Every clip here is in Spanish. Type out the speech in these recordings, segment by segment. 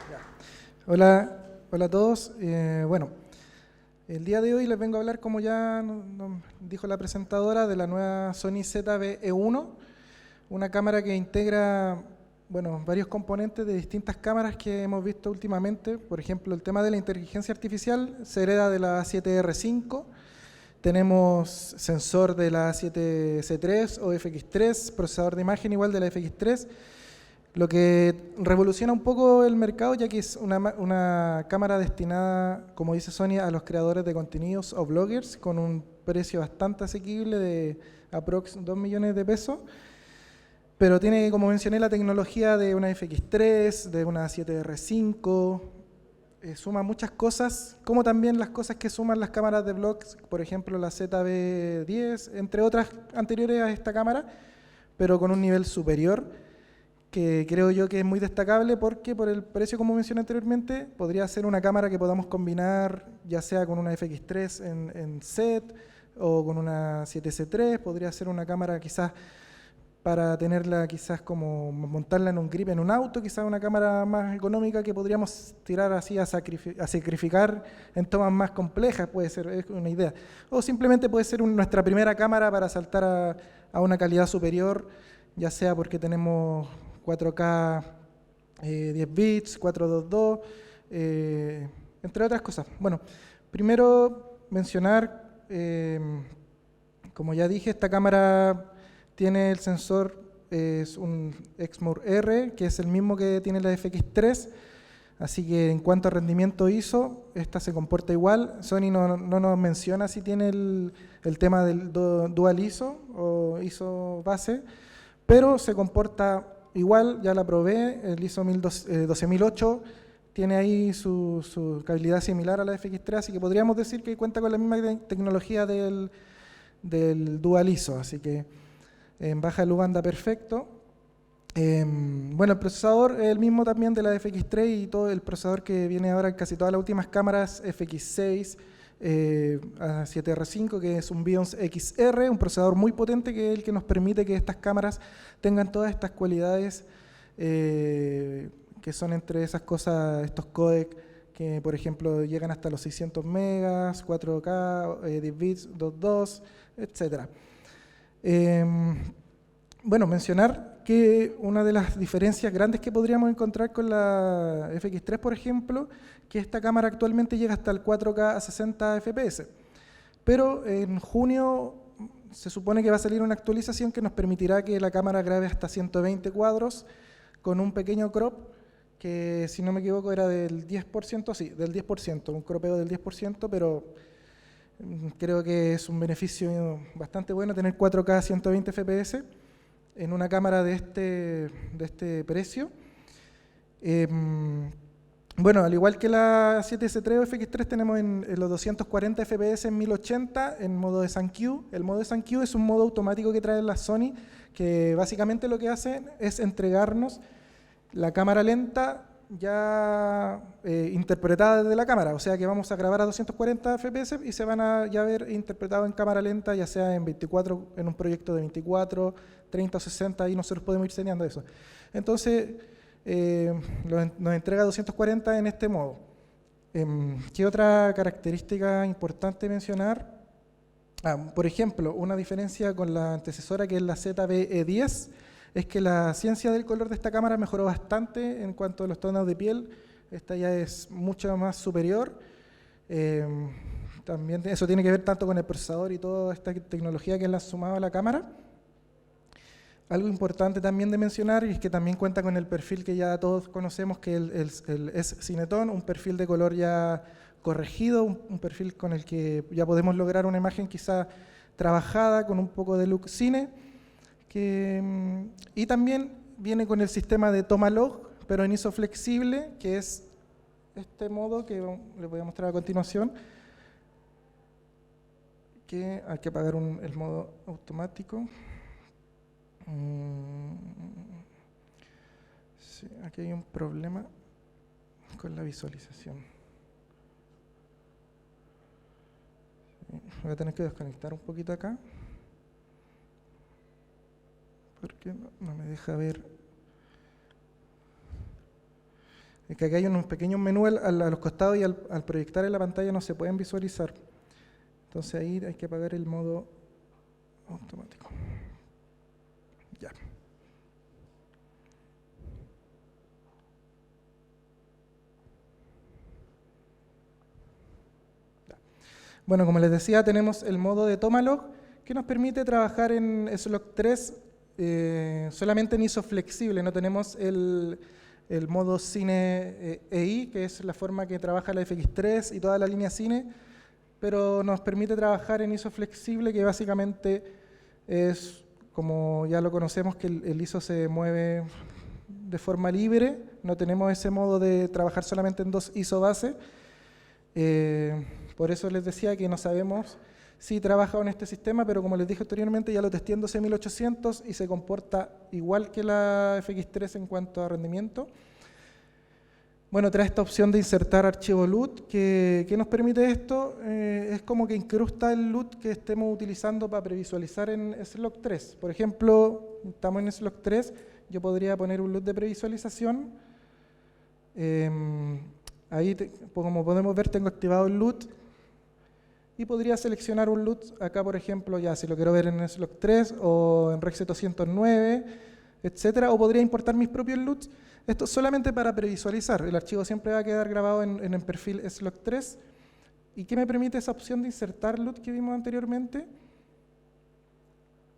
Ya. Hola, hola a todos. Bueno, el día de hoy les vengo a hablar, como ya nos dijo la presentadora, de la nueva Sony ZV-E1, una cámara que integra, bueno, varios componentes de distintas cámaras que hemos visto últimamente. Por ejemplo, el tema de la inteligencia artificial se hereda de la A7R5. Tenemos sensor de la A7C3 o FX3, procesador de imagen igual de la FX3, lo que revoluciona un poco el mercado, ya que es una cámara destinada, como dice Sony, a los creadores de contenidos o bloggers, con un precio bastante asequible de aprox 2 millones de pesos. Pero tiene, como mencioné, la tecnología de una FX3, de una 7R5, suma muchas cosas, como también las cosas que suman las cámaras de vlogs, por ejemplo la ZV-10, entre otras anteriores a esta cámara, pero con un nivel superior, que creo yo que es muy destacable porque por el precio, como mencioné anteriormente, podría ser una cámara que podamos combinar ya sea con una FX3 en set o con una 7C3, podría ser una cámara quizás para tenerla quizás como montarla en un grip en un auto, quizás una cámara más económica que podríamos tirar así a sacrificar en tomas más complejas, puede ser, es una idea. O simplemente puede ser nuestra primera cámara para saltar a una calidad superior, ya sea porque tenemos 4K 10 bits, 422, entre otras cosas. Bueno, primero mencionar, como ya dije, esta cámara tiene el sensor, es un Exmor R, que es el mismo que tiene la FX3, así que en cuanto a rendimiento ISO, esta se comporta igual. Sony no nos menciona si tiene el tema del Dual ISO o ISO base, pero se comporta igual, ya la probé, el ISO 12008 tiene ahí su calidad similar a la FX3, así que podríamos decir que cuenta con la misma tecnología del Dual ISO, así que en baja luz anda perfecto. Bueno, el procesador es el mismo también de la FX3 y todo el procesador que viene ahora en casi todas las últimas cámaras FX6, a 7R5, que es un Bions XR, un procesador muy potente que es el que nos permite que estas cámaras tengan todas estas cualidades, que son entre esas cosas, estos codecs que por ejemplo llegan hasta los 600 megas, 4K, 10 bits, 2.2, etcétera. Bueno, mencionar que una de las diferencias grandes que podríamos encontrar con la FX3, por ejemplo, que esta cámara actualmente llega hasta el 4K a 60 FPS, pero en junio se supone que va a salir una actualización que nos permitirá que la cámara grabe hasta 120 cuadros con un pequeño crop, que si no me equivoco era del 10%, sí, del 10%, un cropeo del 10%, pero creo que es un beneficio bastante bueno tener 4K a 120 FPS en una cámara de este precio. Bueno, al igual que la 7S3 o FX3 tenemos en los 240 FPS en 1080 en modo de SunQ. El modo de SunQ es un modo automático que trae la Sony, que básicamente lo que hace es entregarnos la cámara lenta ya interpretada desde la cámara, o sea que vamos a grabar a 240 FPS y se van a ya ver interpretado en cámara lenta, ya sea en 24, en un proyecto de 24, 30 o 60, ahí nosotros podemos ir diseñando eso. Entonces, nos entrega 240 en este modo. ¿Qué otra característica importante mencionar? Por ejemplo, una diferencia con la antecesora, que es la ZV-E10, es que la ciencia del color de esta cámara mejoró bastante en cuanto a los tonos de piel. Esta ya es mucho más superior. También eso tiene que ver tanto con el procesador y toda esta tecnología que le ha sumado a la cámara. Algo importante también de mencionar es que también cuenta con el perfil que ya todos conocemos, que es Cinetone, un perfil de color ya corregido, un perfil con el que ya podemos lograr una imagen quizá trabajada con un poco de look cine. Y también viene con el sistema de toma log, pero en ISO flexible, que es este modo que les voy a mostrar a continuación, que hay que apagar el modo automático. Sí, aquí hay un problema con la visualización. Sí, voy a tener que desconectar un poquito acá, porque no me deja ver. Es que acá hay unos pequeños menús a los costados y al proyectar en la pantalla no se pueden visualizar. Entonces ahí hay que apagar el modo automático. Ya. Bueno, como les decía, tenemos el modo de Tomalog que nos permite trabajar en S-Log 3 solamente en ISO flexible. No tenemos el modo Cine EI, que es la forma que trabaja la FX3 y toda la línea Cine, pero nos permite trabajar en ISO flexible, que básicamente es, como ya lo conocemos, que el ISO se mueve de forma libre. No tenemos ese modo de trabajar solamente en 2 ISO base. Por eso les decía que no sabemos si trabaja con este sistema, pero como les dije anteriormente, ya lo testé en 12800 y se comporta igual que la FX3 en cuanto a rendimiento. Bueno, trae esta opción de insertar archivo LUT. ¿Qué nos permite esto? Es como que incrusta el LUT que estemos utilizando para previsualizar en S-Log 3. Por ejemplo, estamos en S-Log 3, yo podría poner un LUT de previsualización. Ahí, como podemos ver, tengo activado el LUT y podría seleccionar un LUT acá, por ejemplo, ya si lo quiero ver en S-Log 3 o en Rec 209, etcétera, o podría importar mis propios LUTs. Esto es solamente para previsualizar. El archivo siempre va a quedar grabado en el perfil S-Log 3. ¿Y qué me permite esa opción de insertar LUT que vimos anteriormente?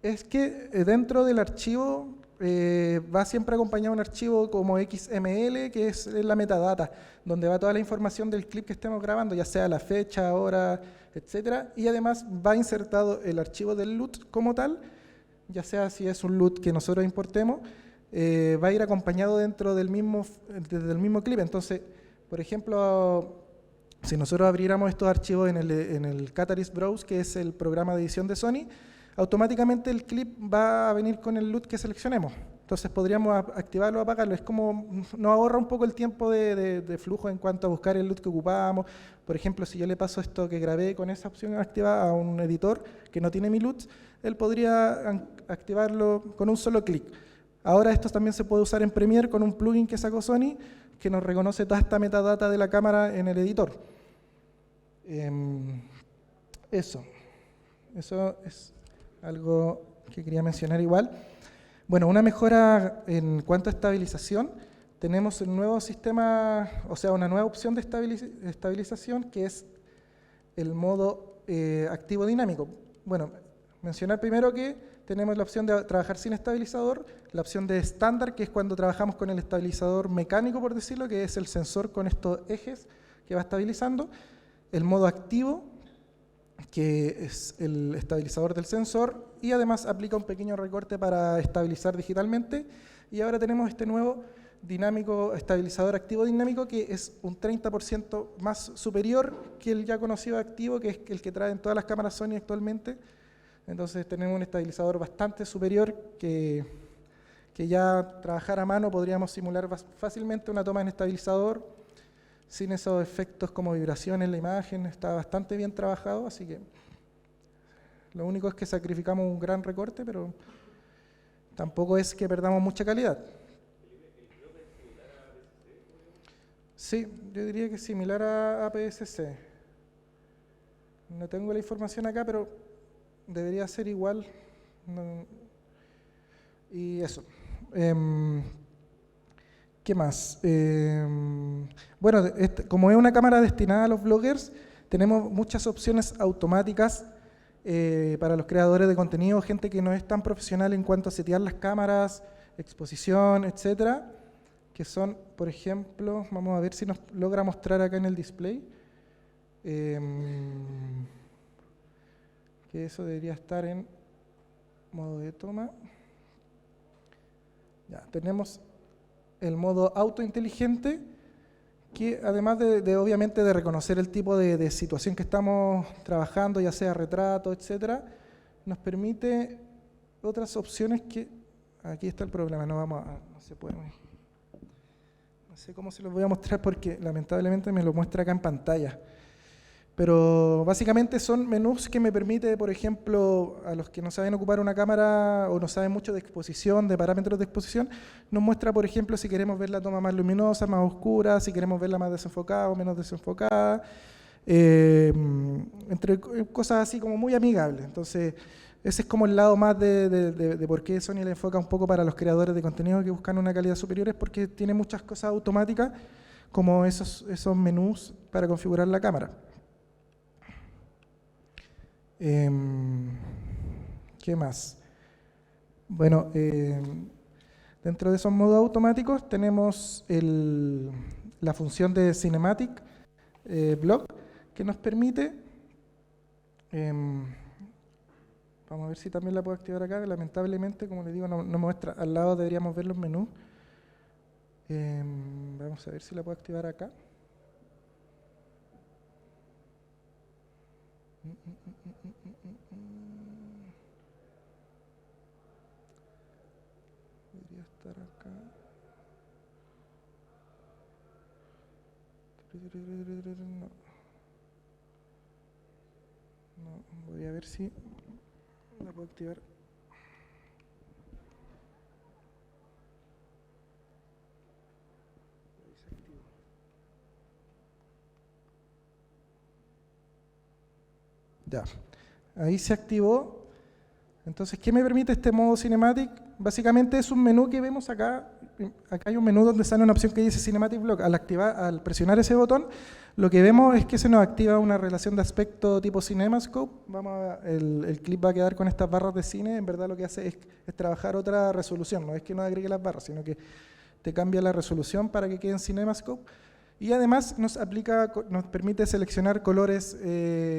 Es que dentro del archivo va siempre acompañado un archivo como XML, que es la metadata, donde va toda la información del clip que estemos grabando, ya sea la fecha, hora, etcétera, y además va insertado el archivo del LUT como tal, ya sea si es un LUT que nosotros importemos, va a ir acompañado dentro del mismo clip. Entonces, por ejemplo, si nosotros abriéramos estos archivos en el Catalyst Browse, que es el programa de edición de Sony, automáticamente el clip va a venir con el LUT que seleccionemos. Entonces podríamos activarlo o apagarlo. Es como, nos ahorra un poco el tiempo de flujo en cuanto a buscar el LUT que ocupábamos. Por ejemplo, si yo le paso esto que grabé con esa opción activada a un editor que no tiene mi LUT, él podría activarlo con un solo clic. Ahora esto también se puede usar en Premiere con un plugin que sacó Sony, que nos reconoce toda esta metadata de la cámara en el editor. Eso es algo que quería mencionar igual. Bueno, una mejora en cuanto a estabilización, tenemos el nuevo sistema, o sea, una nueva opción de estabilización que es el modo activo dinámico. Bueno, mencionar primero que tenemos la opción de trabajar sin estabilizador, la opción de estándar, que es cuando trabajamos con el estabilizador mecánico, por decirlo, que es el sensor con estos ejes que va estabilizando, el modo activo, que es el estabilizador del sensor, y además aplica un pequeño recorte para estabilizar digitalmente. Y ahora tenemos este nuevo dinámico, estabilizador activo dinámico, que es un 30% más superior que el ya conocido activo, que es el que traen todas las cámaras Sony actualmente. Entonces tenemos un estabilizador bastante superior que ya trabajar a mano podríamos simular fácilmente una toma en estabilizador sin esos efectos como vibración en la imagen. Está bastante bien trabajado, así que lo único es que sacrificamos un gran recorte, pero tampoco es que perdamos mucha calidad. Sí, yo diría que es similar a APS-C. No tengo la información acá, pero debería ser igual. Y eso. ¿Qué más? Bueno, como es una cámara destinada a los bloggers, tenemos muchas opciones automáticas para los creadores de contenido, gente que no es tan profesional en cuanto a setear las cámaras, exposición, etcétera, que son, por ejemplo, vamos a ver si nos logra mostrar acá en el display, que eso debería estar en modo de toma. Ya, tenemos el modo auto inteligente, que además de obviamente de reconocer el tipo de situación que estamos trabajando, ya sea retrato, etcétera, nos permite otras opciones que, aquí está el problema, no se puede, no sé cómo se los voy a mostrar porque lamentablemente me lo muestra acá en pantalla, Pero básicamente son menús que me permite, por ejemplo, a los que no saben ocupar una cámara o no saben mucho de exposición, de parámetros de exposición, nos muestra, por ejemplo, si queremos ver la toma más luminosa, más oscura, si queremos verla más desenfocada o menos desenfocada, entre cosas así como muy amigables. Entonces, ese es como el lado más de por qué Sony le enfoca un poco para los creadores de contenido que buscan una calidad superior, es porque tiene muchas cosas automáticas, como esos menús para configurar la cámara. ¿Qué más? Bueno, dentro de esos modos automáticos tenemos la función de Cinematic Block, que nos permite, vamos a ver si también la puedo activar acá. Lamentablemente, como les digo, no muestra. Al lado deberíamos ver los menús. Vamos a ver si la puedo activar acá. Debería estar acá. No, voy a ver si la puedo activar. Ya, ahí se activó. Entonces, ¿qué me permite este modo Cinematic? Básicamente es un menú que vemos acá. Acá hay un menú donde sale una opción que dice Cinematic Block. Al presionar ese botón, lo que vemos es que se nos activa una relación de aspecto tipo CinemaScope. El clip va a quedar con estas barras de cine. En verdad lo que hace es trabajar otra resolución. No es que no agregue las barras, sino que te cambia la resolución para que quede en CinemaScope. Y además nos permite seleccionar colores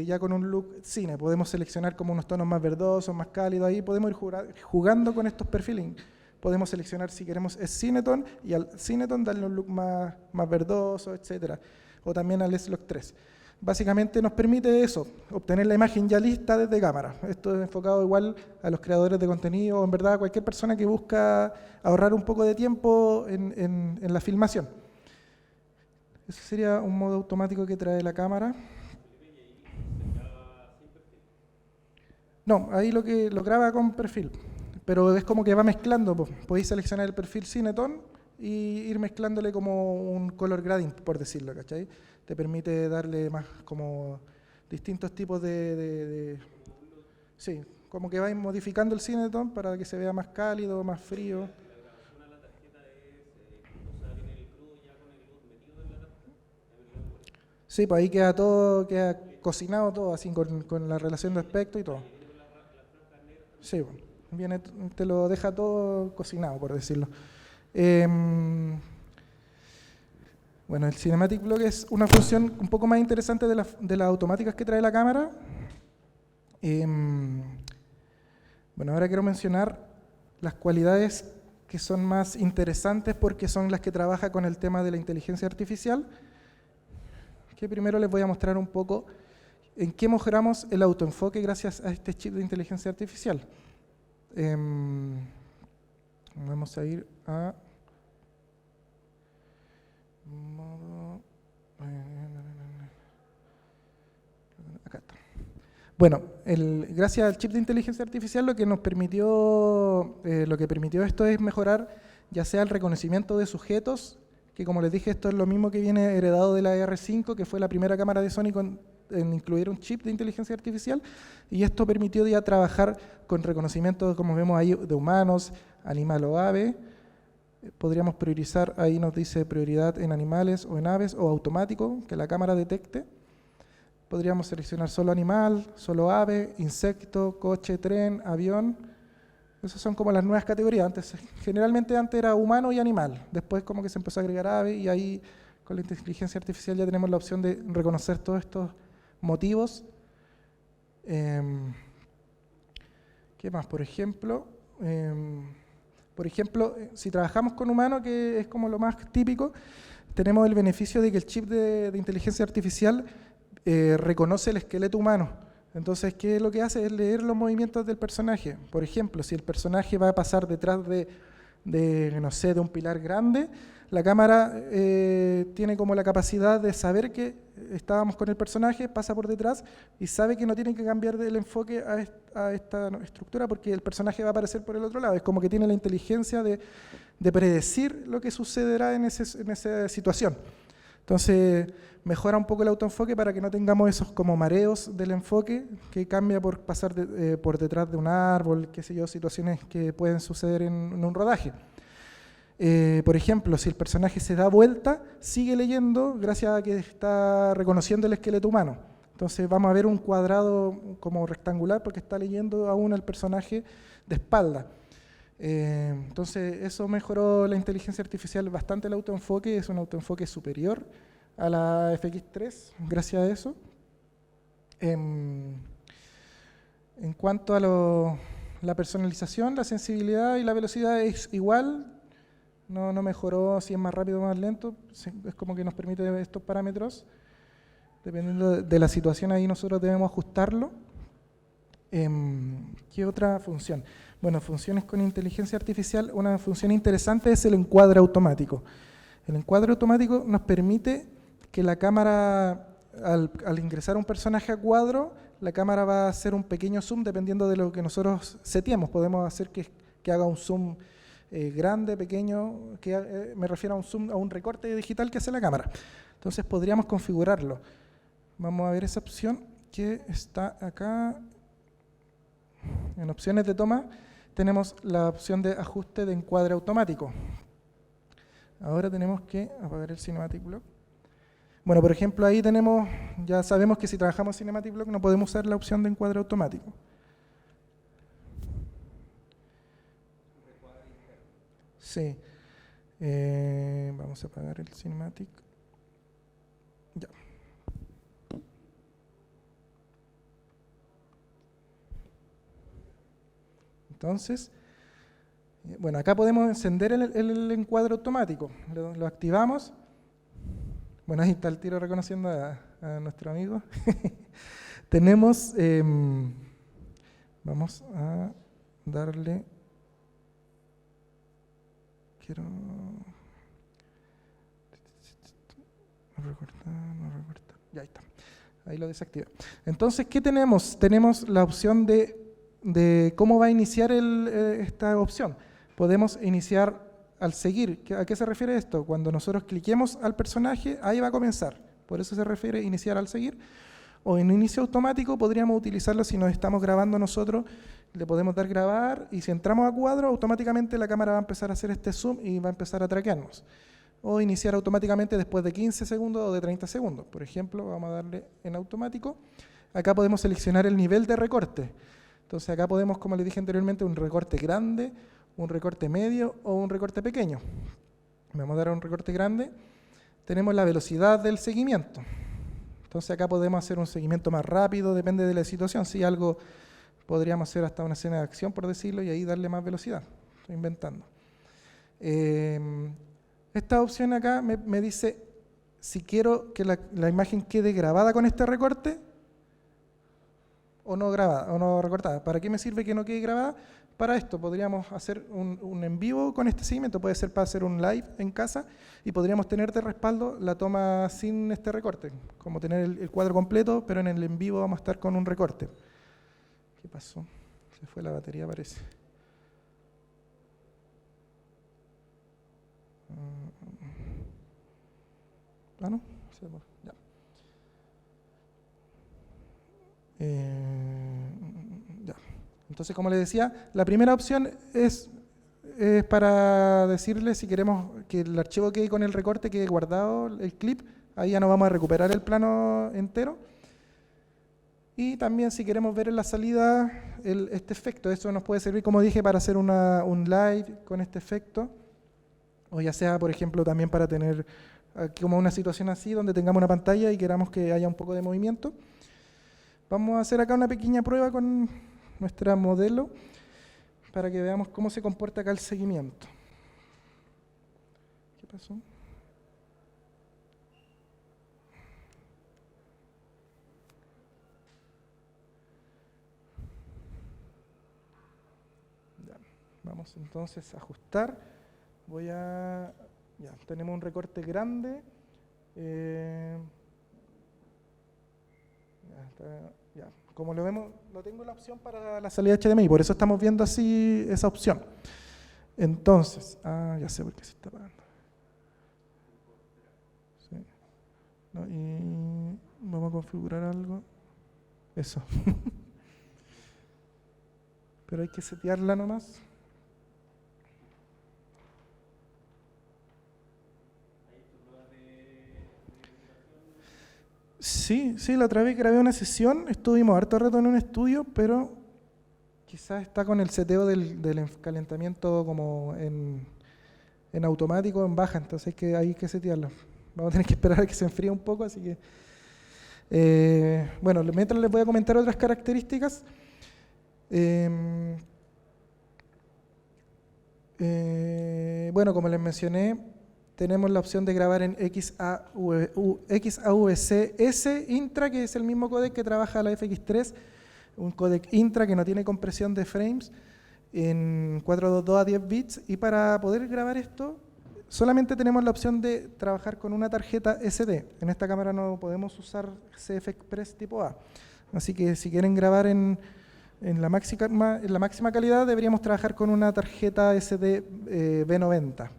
ya con un look cine. Podemos seleccionar como unos tonos más verdosos, más cálidos. Ahí podemos ir jugando con estos perfiles. Podemos seleccionar si queremos Cineton y al Cineton darle un look más verdoso, etc. O también al S-Log 3. Básicamente nos permite eso, obtener la imagen ya lista desde cámara. Esto es enfocado igual a los creadores de contenido o en verdad a cualquier persona que busca ahorrar un poco de tiempo en la filmación. Ese sería un modo automático que trae la cámara. No, ahí lo graba con perfil, pero es como que va mezclando. Podéis seleccionar el perfil Cineton y ir mezclándole como un color grading, por decirlo, ¿cachai? Te permite darle más como distintos tipos sí, como que vais modificando el Cineton para que se vea más cálido, más frío. Sí, pues ahí queda todo, queda cocinado todo, así con la relación de aspecto y todo. Sí, te lo deja todo cocinado, por decirlo. Bueno, el Cinematic Block es una función un poco más interesante de las automáticas que trae la cámara. Bueno, ahora quiero mencionar las cualidades que son más interesantes porque son las que trabaja con el tema de la inteligencia artificial. Que primero les voy a mostrar un poco en qué mejoramos el autoenfoque gracias a este chip de inteligencia artificial. Vamos a ir a modo. Acá está. Bueno, gracias al chip de inteligencia artificial lo que permitió esto es mejorar ya sea el reconocimiento de sujetos, que como les dije, esto es lo mismo que viene heredado de la R5, que fue la primera cámara de Sony en incluir un chip de inteligencia artificial, y esto permitió ya trabajar con reconocimiento, como vemos ahí, de humanos, animal o ave. Podríamos priorizar, ahí nos dice prioridad en animales o en aves, o automático, que la cámara detecte. Podríamos seleccionar solo animal, solo ave, insecto, coche, tren, avión. Esas son como las nuevas categorías. Generalmente antes era humano y animal. Después como que se empezó a agregar ave y ahí con la inteligencia artificial ya tenemos la opción de reconocer todos estos motivos. ¿Qué más? Por ejemplo, si trabajamos con humano, que es como lo más típico, tenemos el beneficio de que el chip de inteligencia artificial reconoce el esqueleto humano. Entonces, ¿qué es lo que hace? Es leer los movimientos del personaje. Por ejemplo, si el personaje va a pasar detrás no sé, de un pilar grande, la cámara tiene como la capacidad de saber que estábamos con el personaje, pasa por detrás y sabe que no tiene que cambiar el enfoque a esta estructura porque el personaje va a aparecer por el otro lado. Es como que tiene la inteligencia de predecir lo que sucederá en esa situación. Entonces, mejora un poco el autoenfoque para que no tengamos esos como mareos del enfoque que cambia por pasar por detrás de un árbol, qué sé yo, situaciones que pueden suceder en un rodaje. Por ejemplo, si el personaje se da vuelta, sigue leyendo gracias a que está reconociendo el esqueleto humano. Entonces vamos a ver un cuadrado como rectangular porque está leyendo aún al personaje de espalda. Entonces eso mejoró la inteligencia artificial bastante el autoenfoque, es un autoenfoque superior a la FX3 gracias a eso. En cuanto a la personalización, la sensibilidad y la velocidad es igual, no mejoró si es más rápido o más lento, es como que nos permite estos parámetros, dependiendo de la situación ahí nosotros debemos ajustarlo. ¿Qué otra función? Bueno, funciones con inteligencia artificial, una función interesante es el encuadre automático. El encuadre automático nos permite que la cámara, al ingresar un personaje a cuadro, la cámara va a hacer un pequeño zoom dependiendo de lo que nosotros seteemos. Podemos hacer que haga un zoom grande, pequeño, me refiero a un zoom, a un recorte digital que hace la cámara. Entonces podríamos configurarlo. Vamos a ver esa opción que está acá. En opciones de toma tenemos la opción de ajuste de encuadre automático. Ahora tenemos que apagar el Cinematic Block. Bueno, por ejemplo, ahí tenemos, ya sabemos que si trabajamos Cinematic Block no podemos usar la opción de encuadre automático. Sí. Vamos a apagar el Cinematic. Ya. Entonces, bueno, acá podemos encender el encuadre automático. Lo activamos. Bueno, ahí está el tiro reconociendo a nuestro amigo. Tenemos, vamos a darle, quiero, no recortar, ya está, ahí lo desactiva. Entonces, ¿qué tenemos? Tenemos la opción de cómo va a iniciar esta opción. Podemos iniciar al seguir. ¿A qué se refiere esto? Cuando nosotros cliquemos al personaje, ahí va a comenzar. Por eso se refiere iniciar al seguir. O en inicio automático podríamos utilizarlo si nos estamos grabando nosotros, le podemos dar grabar y si entramos a cuadro, automáticamente la cámara va a empezar a hacer este zoom y va a empezar a traquearnos. O iniciar automáticamente después de 15 segundos o de 30 segundos. Por ejemplo, vamos a darle en automático. Acá podemos seleccionar el nivel de recorte. Entonces acá podemos, como les dije anteriormente, un recorte grande, un recorte medio o un recorte pequeño. Vamos a dar un recorte grande. Tenemos la velocidad del seguimiento. Entonces acá podemos hacer un seguimiento más rápido, depende de la situación. Si algo podríamos hacer hasta una escena de acción, por decirlo, y ahí darle más velocidad. Estoy inventando. Esta opción acá me dice si quiero que la imagen quede grabada con este recorte o no grabada, o no recortada. ¿Para qué me sirve que no quede grabada? Para esto podríamos hacer un en vivo con este seguimiento, puede ser para hacer un live en casa y podríamos tener de respaldo la toma sin este recorte, como tener el cuadro completo, pero en el en vivo vamos a estar con un recorte. ¿Qué pasó? Se fue la batería, parece. ¿No? Ya. Ya. Entonces, como les decía, la primera opción es para decirle si queremos que el archivo quede con el recorte, quede guardado el clip, ahí ya no vamos a recuperar el plano entero. Y también si queremos ver en la salida este efecto, eso nos puede servir, como dije, para hacer un live con este efecto, o ya sea, por ejemplo, también para tener como una situación así, donde tengamos una pantalla y queramos que haya un poco de movimiento. Vamos a hacer acá una pequeña prueba con nuestra modelo para que veamos cómo se comporta acá el seguimiento. ¿Qué pasó? Ya. Vamos entonces a ajustar. Voy a Ya, tenemos un recorte grande. Ya. Como lo vemos, no tengo la opción para la salida HDMI, por eso estamos viendo así esa opción. Entonces, ya sé por qué se está apagando. Sí. No, y vamos a configurar algo. Eso. Pero hay que setearla nomás. Sí, la otra vez grabé una sesión, estuvimos harto rato en un estudio, pero quizás está con el seteo del calentamiento como en automático, en baja, entonces hay que setearlo. Vamos a tener que esperar a que se enfríe un poco, así que... bueno, mientras les voy a comentar otras características. Bueno, como les mencioné, tenemos la opción de grabar en XAVC-S Intra, que es el mismo códec que trabaja la FX3, un códec Intra que no tiene compresión de frames, en 422 a 10 bits, y para poder grabar esto solamente tenemos la opción de trabajar con una tarjeta SD. En esta cámara no podemos usar CF Express tipo A, así que si quieren grabar en la máxima calidad deberíamos trabajar con una tarjeta SD B90.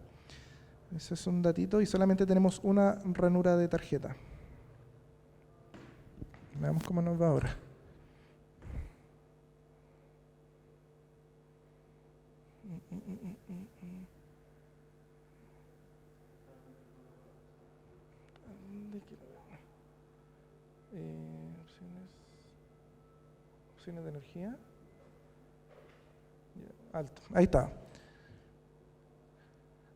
Ese es un datito y solamente tenemos una ranura de tarjeta. Veamos cómo nos va ahora. Opciones de energía. Alto. Ahí está.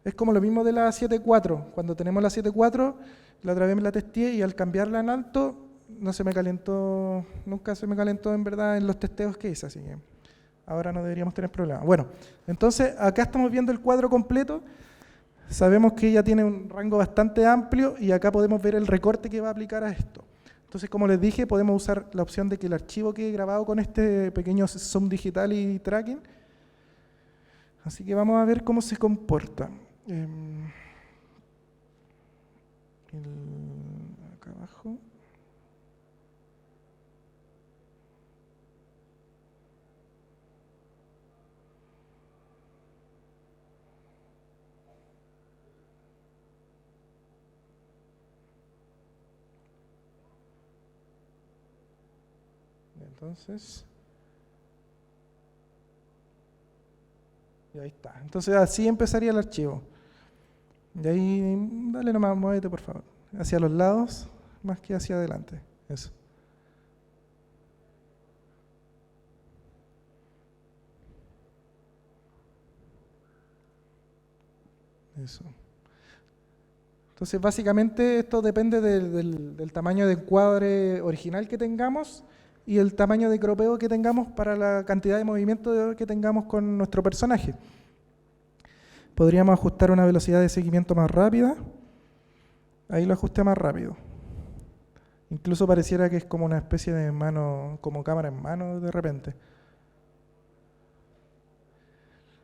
Es como lo mismo de la 7.4. Cuando tenemos la 7.4, la otra vez me la testé y al cambiarla en alto, no se me calentó, nunca se me calentó en verdad en los testeos que hice, así que ahora no deberíamos tener problemas. Bueno, entonces acá estamos viendo el cuadro completo. Sabemos que ya tiene un rango bastante amplio y acá podemos ver el recorte que va a aplicar a esto. Entonces, como les dije, podemos usar la opción de que el archivo quede grabado con este pequeño zoom digital y tracking. Así que vamos a ver cómo se comporta. Acá abajo. Entonces, y ahí está. Entonces así empezaría el archivo. Y ahí, dale nomás, muévete por favor. Hacia los lados, más que hacia adelante. Eso. Eso. Entonces básicamente esto depende del tamaño de encuadre original que tengamos y el tamaño de cropeo que tengamos para la cantidad de movimiento que tengamos con nuestro personaje. Podríamos ajustar una velocidad de seguimiento más rápida. Ahí lo ajusté más rápido. Incluso pareciera que es como una especie de mano, como cámara en mano de repente.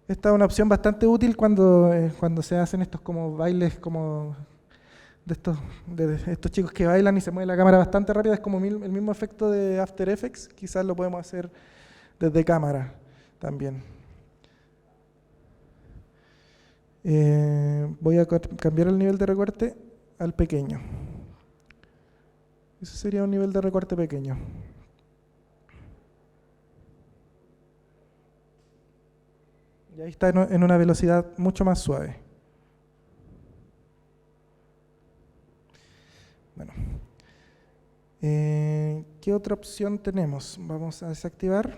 Esta es una opción bastante útil cuando se hacen estos como bailes como de estos chicos que bailan y se mueve la cámara bastante rápida. Es como el mismo efecto de After Effects. Quizás lo podemos hacer desde cámara también. Voy a cambiar el nivel de recorte al pequeño. Ese sería un nivel de recorte pequeño. Y ahí está en una velocidad mucho más suave. Bueno. ¿Qué otra opción tenemos? Vamos a desactivar.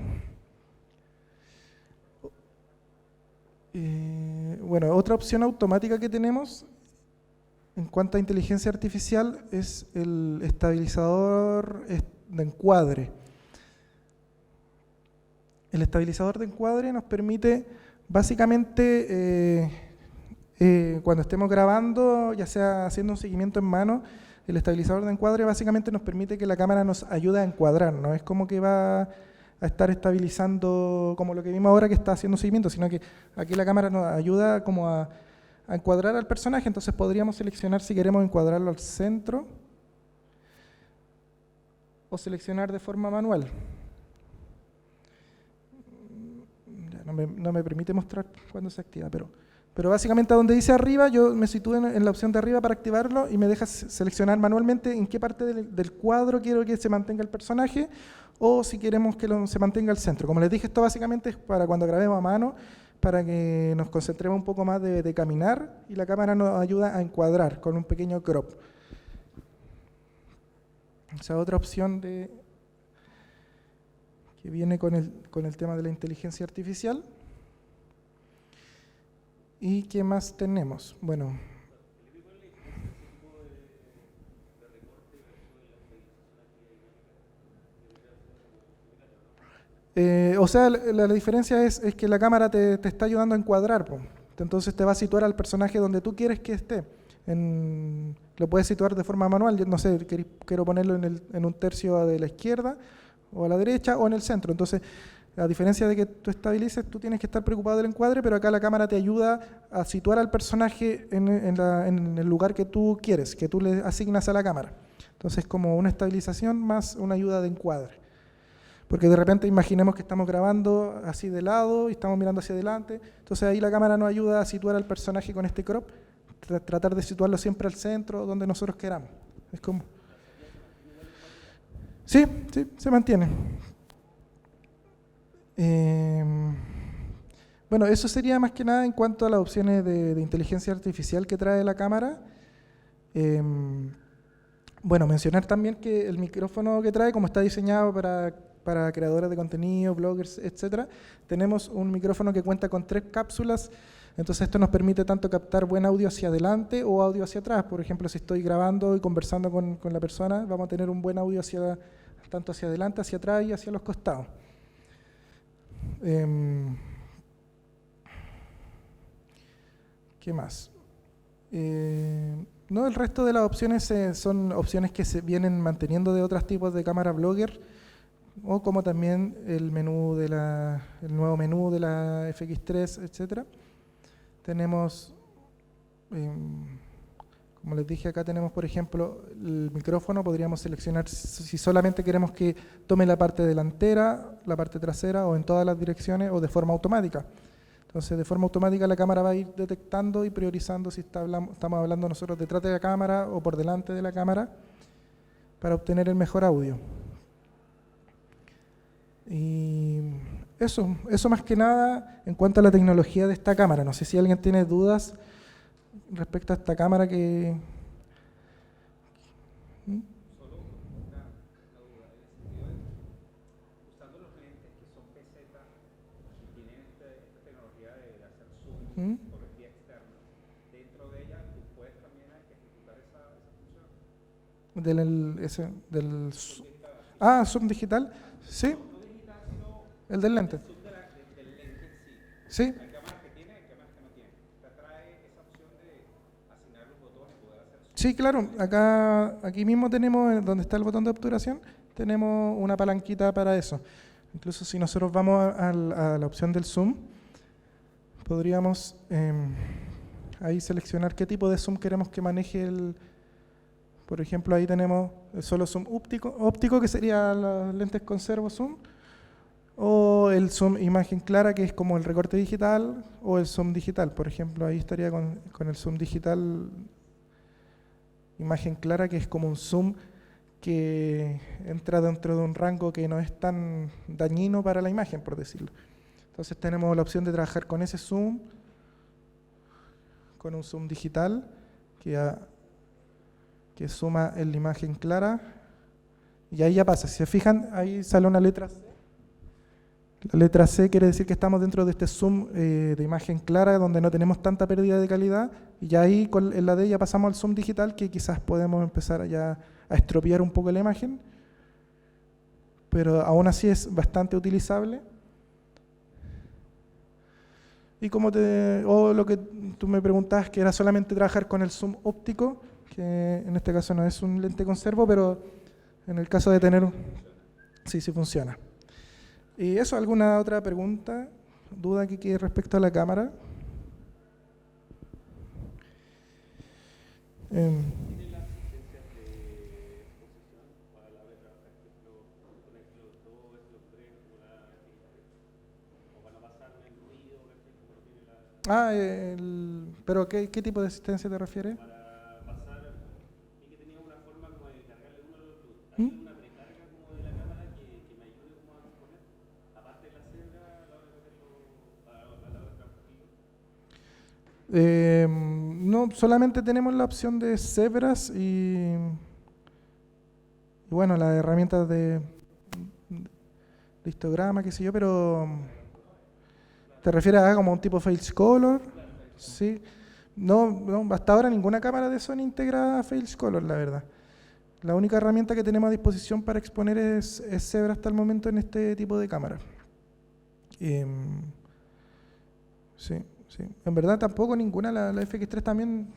Bueno, otra opción automática que tenemos en cuanto a inteligencia artificial es el estabilizador de encuadre. El estabilizador de encuadre nos permite básicamente cuando estemos grabando, ya sea haciendo un seguimiento en mano, el estabilizador de encuadre básicamente nos permite que la cámara nos ayude a encuadrar, no es como que va a estar estabilizando como lo que vimos ahora que está haciendo seguimiento, sino que aquí la cámara nos ayuda como a a encuadrar al personaje, entonces podríamos seleccionar si queremos encuadrarlo al centro o seleccionar de forma manual. Ya, no me permite mostrar cuando se activa, pero básicamente a donde dice arriba, yo me sitúo en la opción de arriba para activarlo y me deja seleccionar manualmente en qué parte del cuadro quiero que se mantenga el personaje o si queremos que se mantenga al centro. Como les dije, esto básicamente es para cuando grabemos a mano, para que nos concentremos un poco más de caminar y la cámara nos ayuda a encuadrar con un pequeño crop. Esa otra opción que viene con el tema de la inteligencia artificial. ¿Y qué más tenemos? Bueno, o sea, la diferencia es que la cámara te está ayudando a encuadrar, po. Entonces te va a situar al personaje donde tú quieres que esté. Lo puedes situar de forma manual, yo no sé, quiero ponerlo en un tercio de la izquierda o a la derecha o en el centro. Entonces, a diferencia de que tú estabilices, tú tienes que estar preocupado del encuadre, pero acá la cámara te ayuda a situar al personaje en el lugar que tú quieres, que tú le asignas a la cámara. Entonces, como una estabilización más una ayuda de encuadre. Porque de repente imaginemos que estamos grabando así de lado y estamos mirando hacia adelante. Entonces ahí la cámara nos ayuda a situar al personaje con este crop, tratar de situarlo siempre al centro, donde nosotros queramos. Es como... Sí, se mantiene. Bueno, eso sería más que nada en cuanto a las opciones de inteligencia artificial que trae la cámara. Bueno, mencionar también que el micrófono que trae, como está diseñado para creadores de contenido, bloggers, etcétera, tenemos un micrófono que cuenta con 3 cápsulas, entonces esto nos permite tanto captar buen audio hacia adelante o audio hacia atrás. Por ejemplo, si estoy grabando y conversando con la persona, vamos a tener un buen audio tanto hacia adelante, hacia atrás y hacia los costados. ¿Qué más? No, el resto de las opciones son opciones que se vienen manteniendo de otros tipos de cámara blogger, o como también el nuevo menú de la FX3, etcétera. Tenemos, como les dije, acá tenemos, por ejemplo, el micrófono. Podríamos seleccionar si solamente queremos que tome la parte delantera, la parte trasera, o en todas las direcciones, o de forma automática. Entonces, de forma automática la cámara va a ir detectando y priorizando si estamos hablando nosotros detrás de la cámara o por delante de la cámara para obtener el mejor audio. Y eso más que nada en cuanto a la tecnología de esta cámara. No sé si alguien tiene dudas respecto a esta cámara que... Solo una duda, en el sentido de usando los lentes que son PZ y tienen esta tecnología de hacer zoom fotografía externa, dentro de ella tú puedes también ejecutar esa función. Zoom digital, sí. El del lente. Del lente en sí. Sí. Hay cámaras que tienen, hay cámaras que no tienen. Te trae esa opción de asignar los botones y poder hacer zoom. Sí, claro. Aquí mismo tenemos, donde está el botón de obturación, tenemos una palanquita para eso. Incluso si nosotros vamos a la opción del zoom, podríamos ahí seleccionar qué tipo de zoom queremos que maneje por ejemplo, ahí tenemos el solo zoom óptico, que sería las lentes con servo zoom, o el zoom imagen clara, que es como el recorte digital, o el zoom digital. Por ejemplo, ahí estaría con el zoom digital imagen clara, que es como un zoom que entra dentro de un rango que no es tan dañino para la imagen, por decirlo. Entonces tenemos la opción de trabajar con ese zoom, con un zoom digital que suma en la imagen clara, y ahí ya pasa. Si se fijan, ahí sale una letra C. La letra C quiere decir que estamos dentro de este zoom de imagen clara, donde no tenemos tanta pérdida de calidad, y ya ahí en la D ya pasamos al zoom digital, que quizás podemos empezar ya a estropear un poco la imagen, pero aún así es bastante utilizable. Y lo que tú me preguntabas, que era solamente trabajar con el zoom óptico, que en este caso no es un lente conservo, pero en el caso de tener... Sí funciona. ¿Y eso? ¿Alguna otra pregunta, duda que quede respecto a la cámara? ¿Tiene la asistencia de exposición para la beta? Por ejemplo, con Xlog 2, Xlog 3, como la o para no pasar el ruido, ¿cachai? Como tiene la pero ¿qué tipo de asistencia te refieres? para pasar, y que tenía una forma como de cargarle uno a los otros. ¿Hay ¿Mm? alguna precarga como de la cámara que me ayude como a poner? Aparte de la cebra, a la hora de meterlo, a la hora de transferirlo. No, solamente tenemos la opción de cebras y bueno, las herramientas de histograma, qué sé yo, pero ¿te refieres a como un tipo Fails Color? Sí. No, hasta ahora ninguna cámara de Sony integra Fails Color, la verdad. La única herramienta que tenemos a disposición para exponer es Zebra hasta el momento en este tipo de cámara. Sí, sí. En verdad tampoco ninguna, la FX3 también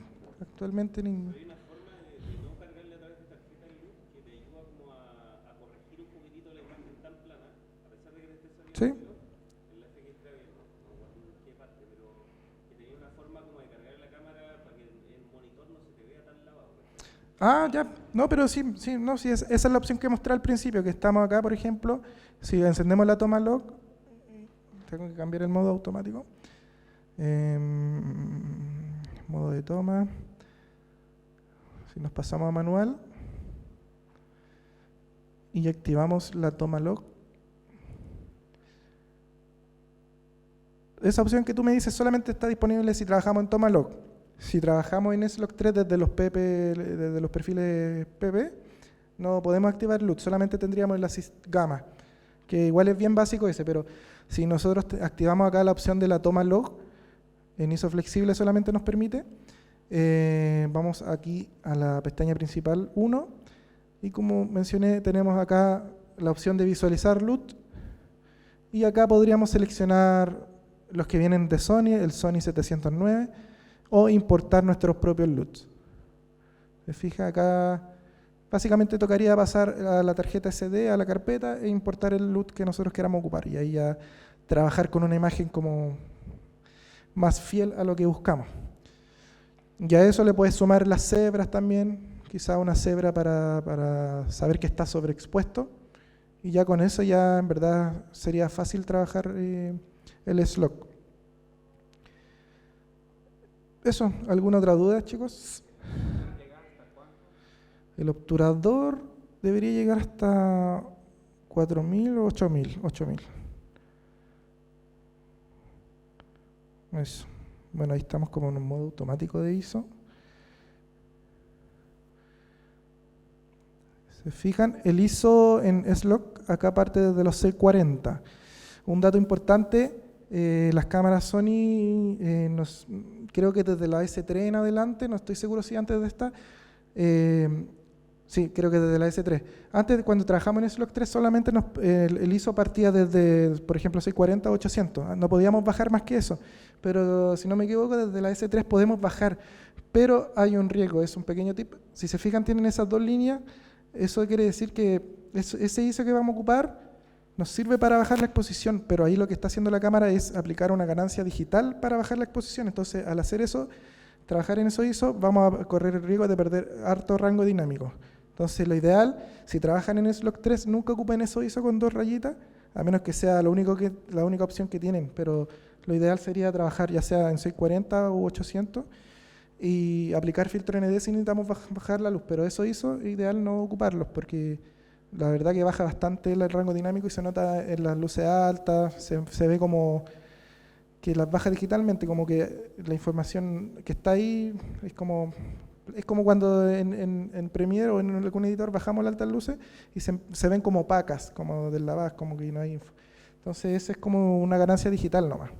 actualmente ninguna. Hay una forma de no cargarle a través de tarjeta de luz que te ayuda como a corregir un poquitito la imagen tan plana, a pesar de que te esté Sí. saliendo en la FX3, no me acuerdo en qué parte, pero que tenía una forma como de cargar la cámara para que el monitor no se te vea tan lavado. Ya. No, pero sí, esa es la opción que mostré al principio, que estamos acá, por ejemplo, si encendemos la toma log, tengo que cambiar el modo automático. Modo de toma. Si nos pasamos a manual y activamos la toma log. Esa opción que tú me dices solamente está disponible si trabajamos en toma log. Si trabajamos en S-Log 3 desde los perfiles PP, no podemos activar LUT, solamente tendríamos el Assist Gamma, que igual es bien básico ese, pero si nosotros activamos acá la opción de la toma log, en ISO flexible solamente nos permite, vamos aquí a la pestaña principal 1, y como mencioné, tenemos acá la opción de visualizar LUT, y acá podríamos seleccionar los que vienen de Sony, el Sony 709, o importar nuestros propios LUTs. ¿Se fija? Acá básicamente tocaría pasar a la tarjeta SD, a la carpeta, e importar el LUT que nosotros queramos ocupar, y ahí ya trabajar con una imagen como más fiel a lo que buscamos. Y a eso le puedes sumar las cebras también, quizá una cebra para saber que está sobreexpuesto, y ya con eso ya en verdad sería fácil trabajar el S-Log. Eso, ¿alguna otra duda, chicos? El obturador debería llegar hasta 4000 o 8000. Eso. Bueno, ahí estamos como en un modo automático de ISO. ¿Se fijan? El ISO en S-Log acá parte desde los 640. Un dato importante, las cámaras Sony, creo que desde la S3 en adelante, no estoy seguro si antes de esta, sí, creo que desde la S3. Antes, cuando trabajamos en S-Log 3, solamente el ISO partía desde, por ejemplo, 640 o 800. No podíamos bajar más que eso. Pero, si no me equivoco, desde la S3 podemos bajar. Pero hay un riesgo, es un pequeño tip. Si se fijan, tienen esas dos líneas. Eso quiere decir que ese ISO que vamos a ocupar nos sirve para bajar la exposición, pero ahí lo que está haciendo la cámara es aplicar una ganancia digital para bajar la exposición. Entonces, al hacer eso, trabajar en esos ISO, vamos a correr el riesgo de perder harto rango dinámico. Entonces, lo ideal, si trabajan en S-Log 3, nunca ocupen esos ISO con 2 rayitas, a menos que sea la única opción que tienen, pero lo ideal sería trabajar ya sea en 640 u 800 y aplicar filtro ND si necesitamos bajar la luz, pero eso ISO, ideal no ocuparlos, porque la verdad que baja bastante el rango dinámico y se nota en las luces altas, se ve como que las baja digitalmente, como que la información que está ahí es como cuando en Premiere o en algún editor bajamos las altas luces y se ven como opacas, como del lavado, como que no hay info. Entonces esa es como una ganancia digital nomás,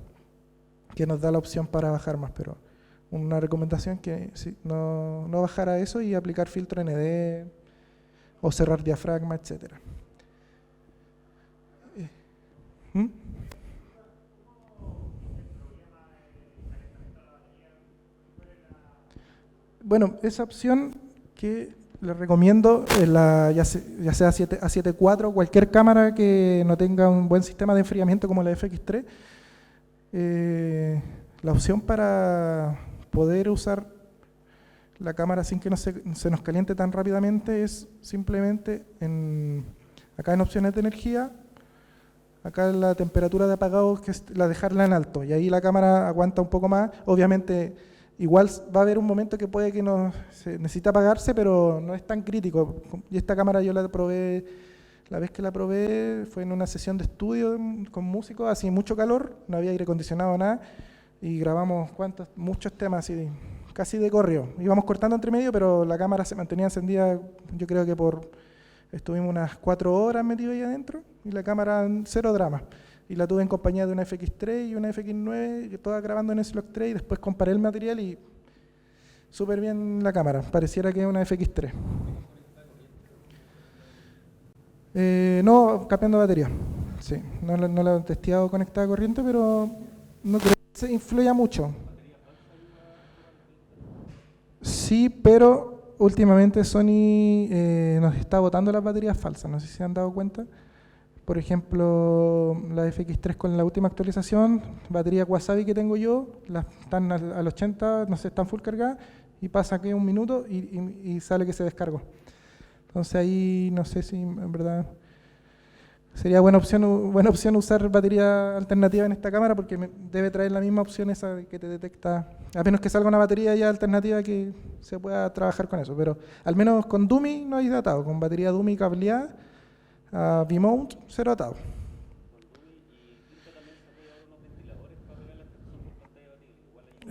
que nos da la opción para bajar más, pero una recomendación que sí, no bajar a eso y aplicar filtro ND o cerrar diafragma, etc. Bueno, esa opción que les recomiendo es ya sea A7 IV, cualquier cámara que no tenga un buen sistema de enfriamiento como la FX3, la opción para poder usar la cámara sin que se nos caliente tan rápidamente es simplemente acá en opciones de energía, acá la temperatura de apagado, que es la dejarla en alto, y ahí la cámara aguanta un poco más. Obviamente, igual va a haber un momento que puede que se necesita apagarse, pero no es tan crítico. Y esta cámara yo la probé, la vez que la probé fue en una sesión de estudio con músicos, hacía mucho calor, no había aire acondicionado, nada, y grabamos muchos temas así, casi de corrido. Íbamos cortando entre medio, pero la cámara se mantenía encendida, yo creo que estuvimos unas 4 horas metidos ahí adentro, y la cámara cero drama. Y la tuve en compañía de una FX3 y una FX9, todas grabando en S-Log 3, y después comparé el material y súper bien la cámara, pareciera que es una FX3. No, cambiando batería. Sí, no la he testeado conectada a corriente, pero no creo que se influya mucho. Sí, pero últimamente Sony nos está botando las baterías falsas, no sé si se han dado cuenta. Por ejemplo, la FX3 con la última actualización, batería Wasabi que tengo yo, están al 80, no sé, están full cargadas, y pasa que un minuto y sale que se descargó. Entonces ahí no sé si en verdad sería buena opción usar batería alternativa en esta cámara, porque debe traer la misma opción esa que te detecta, a menos que salga una batería ya alternativa que se pueda trabajar con eso, pero al menos con Dummy no hay atado, con batería Dummy cableada a V-mount, cero atado.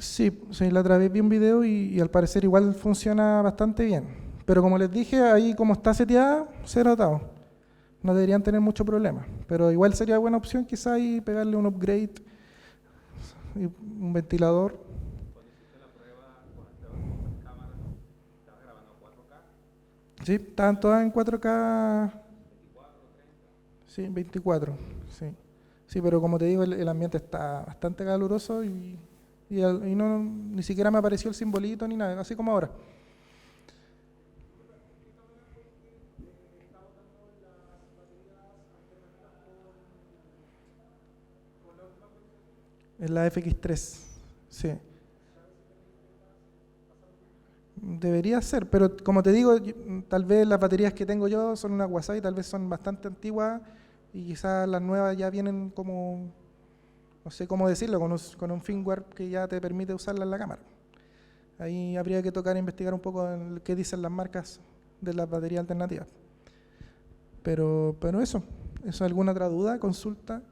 Sí, la otra vez vi un video y al parecer igual funciona bastante bien, pero como les dije, ahí como está seteada, cero atado. No deberían tener mucho problema, pero igual sería buena opción quizá ahí pegarle un upgrade, y un ventilador. Cuando hiciste la prueba con estas cámaras, ¿estabas grabando a 4K? Sí, estaban todas en 4K. 24, 30. Sí, 24, sí. Sí, pero como te digo, el ambiente está bastante caluroso y ni siquiera me apareció el simbolito ni nada, así como ahora. En la FX3, sí. Debería ser, pero como te digo, tal vez las baterías que tengo yo son una Wasabi, tal vez son bastante antiguas y quizás las nuevas ya vienen como, no sé cómo decirlo, con un firmware que ya te permite usarla en la cámara. Ahí habría que tocar e investigar un poco en qué dicen las marcas de las baterías alternativas. Pero eso, ¿alguna otra duda, consulta?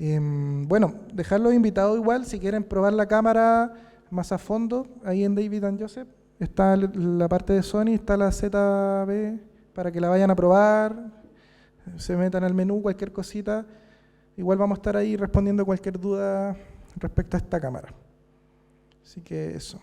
Bueno, dejarlos invitados igual, si quieren probar la cámara más a fondo, ahí en David & Joseph está la parte de Sony, está la ZB, para que la vayan a probar, se metan al menú, cualquier cosita, igual vamos a estar ahí respondiendo cualquier duda respecto a esta cámara. Así que eso.